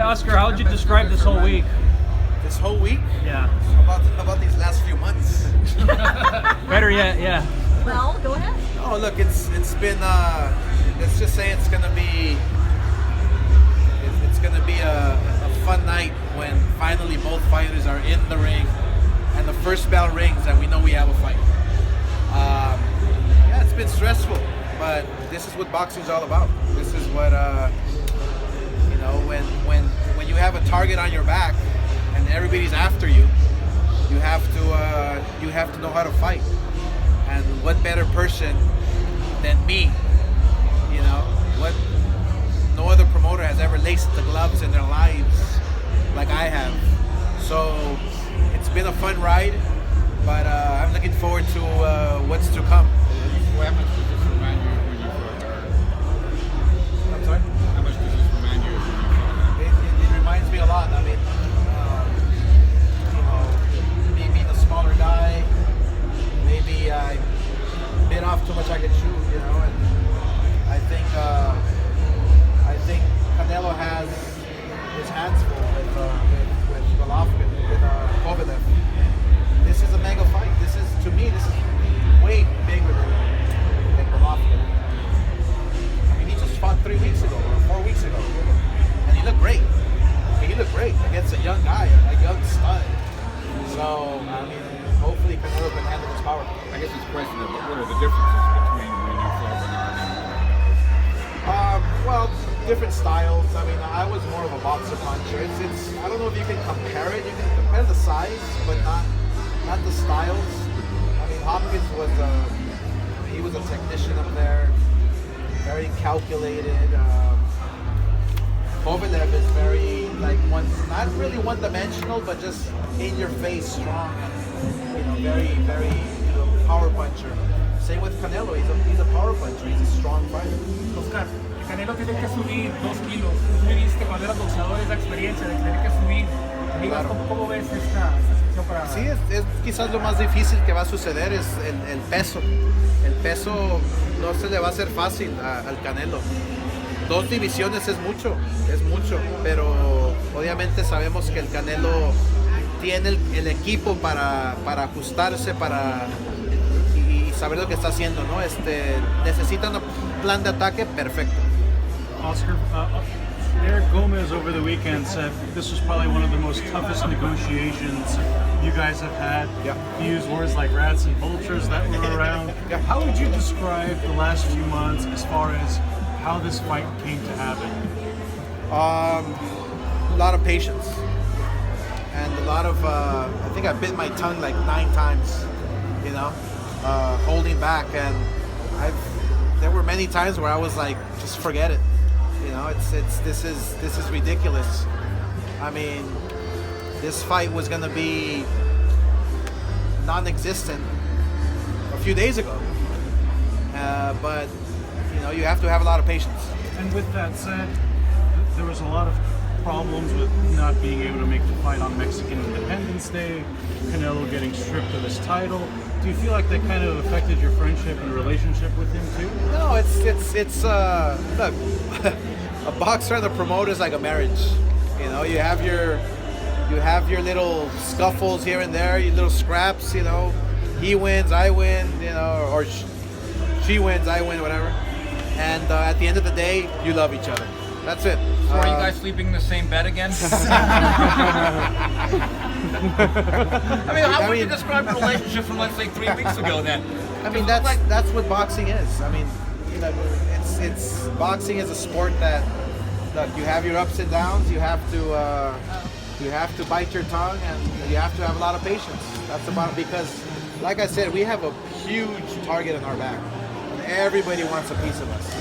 Oscar, how would you describe this whole week? This whole week? Yeah. How about these last few months? Better yet, yeah. Well, go ahead. Oh, look, it's been. Let's just say it's gonna be a fun night when finally both fighters are in the ring and the first bell rings and we know we have a fight. Yeah, it's been stressful, but this is what boxing's all about. This is what when you have a target on your back and everybody's after you, you have to know how to fight. And what better person than me? No other promoter has ever laced the gloves in their lives like I have. So it's been a fun ride, but I'm looking forward to what's to come. How much does this remind you of when you fought her? I'm sorry? How much does this remind you of when you fought her? It reminds me a lot. I mean, me being a smaller guy, maybe I bit off too much I could chew, and I think Canelo has his hands full with Golovkin, with Kovalev. This is a mega fight. This is way bigger than Golovkin. I mean, he just fought 3 weeks ago or 4 weeks ago, and he looked great. He looked great against a young guy, a young stud. So, I mean, hopefully Canelo can handle his power. I guess it's a question of what are the differences between when you fought Bernard and Well, different styles. I mean, I was more of a boxer puncher. It's I don't know if you can compare it. You can compare the size, but not the styles. I mean, Hopkins he was a technician up there, very calculated. Kovalev is very not really one-dimensional, but just in your face, strong, and very, very power puncher. Same with Canelo. He's a power puncher. He's a strong fighter. Oscar, Canelo tiene que subir 2 kilos. Tú viviste cuando eras boxeador esa experiencia de tener que subir. Digas, Claro. ¿cómo ves esta situación para...? Sí, es quizás lo más difícil que va a suceder es el peso. El peso no se le va a hacer fácil al Canelo. 2 divisiones es mucho, pero obviamente sabemos que el Canelo tiene el equipo para ajustarse, y saber lo que está haciendo, ¿no? Necesitan un plan de ataque perfecto. Oscar, Eric Gomez over the weekend said this was probably one of the most toughest negotiations you guys have had. Yeah. He used words like rats and vultures that were around. Yeah. How would you describe the last few months as far as how this fight came to happen? A lot of patience and a lot of I think I bit my tongue like 9 times, holding back, and there were many times where I was like, just forget it, this is ridiculous. I mean, this fight was gonna be non-existent a few days ago, but you have to have a lot of patience. And with that said, there was a lot of problems with not being able to make the fight on Mexican Independence Day, Canelo getting stripped of his title. Do you feel like that kind of affected your friendship and relationship with him too? No, it's look, a boxer and a promoter is like a marriage. You have your little scuffles here and there, your little scraps. He wins, I win, or she wins, I win, whatever. And at the end of the day, you love each other. That's it. So are you guys sleeping in the same bed again? How would you describe the relationship from, let's say, 3 weeks ago then? I mean, that's what boxing is. I mean, it's boxing is a sport that, look, you have your ups and downs. You have to bite your tongue, and you have to have a lot of patience. That's about it, because, like I said, we have a huge target on our back. Everybody wants a piece of us.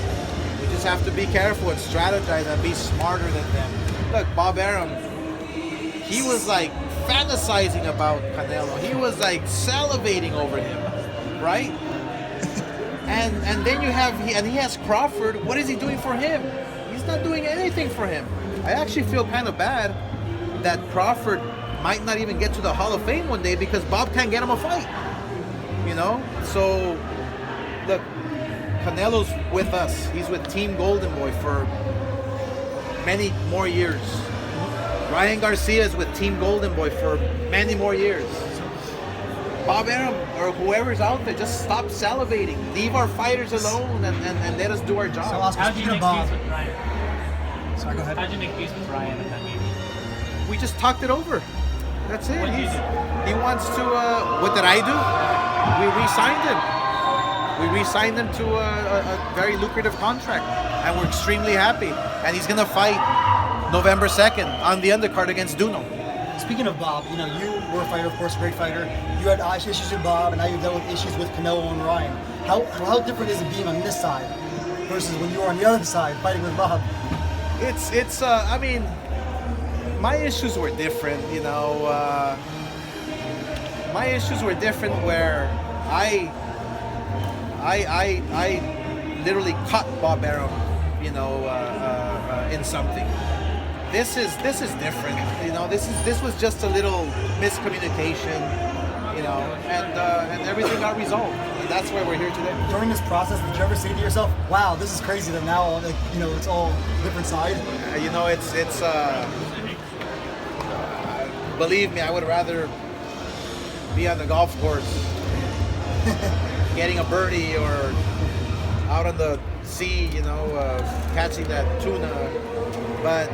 We just have to be careful and strategize and be smarter than them. Look, Bob Arum, he was like fantasizing about Canelo. He was like salivating over him, right? and then he has Crawford. What is he doing for him? He's not doing anything for him. I actually feel kind of bad that Crawford might not even get to the Hall of Fame one day because Bob can't get him a fight. So look, Canelo's with us. He's with Team Golden Boy for many more years. Ryan Garcia is with Team Golden Boy for many more years. Bob Arum or whoever's out there, just stop salivating. Leave our fighters alone and let us do our So, job. Oscar, How'd you speaking of make Bob, peace with Ryan? sorry, go ahead. How'd you make peace with Ryan at that meeting? We just talked it over. That's it. What did you do? He wants to. What did I do? We re-signed him. We re-signed him to a very lucrative contract, and we're extremely happy. And he's gonna fight November 2nd on the undercard against Duno. Speaking of Bob, you know, you were a fighter, of course, a great fighter. You had issues with Bob, and now you've dealt with issues with Canelo and Ryan. How different is it being on this side versus when you were on the other side fighting with Bob? It's. I mean, my issues were different. You know, my issues were different where I literally cut Bob Arum, you know, in something. This is different. You know, this was just a little miscommunication, you know, and everything got resolved. And that's why we're here today. During this process, did you ever say to yourself, "Wow, this is crazy that now, like, you know, it's all different side"? You know, it's believe me, I would rather be on the golf course getting a birdie or out on the sea, you know, catching that tuna. But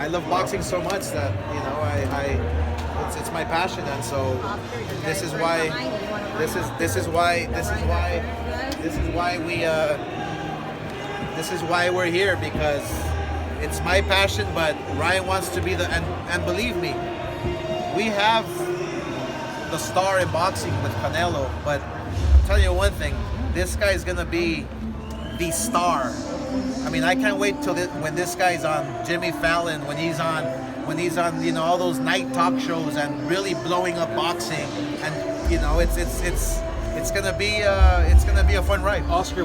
I love boxing so much that, you know, it's my passion, and so this is why we're here, because it's my passion. But Ryan wants to be and believe me, we have the star in boxing with Canelo, but I'll tell you one thing, this guy's gonna be the star. I mean, I can't wait till when this guy's on Jimmy Fallon, when he's on, you know, all those night talk shows and really blowing up boxing, and you know, it's gonna be a fun ride. Oscar.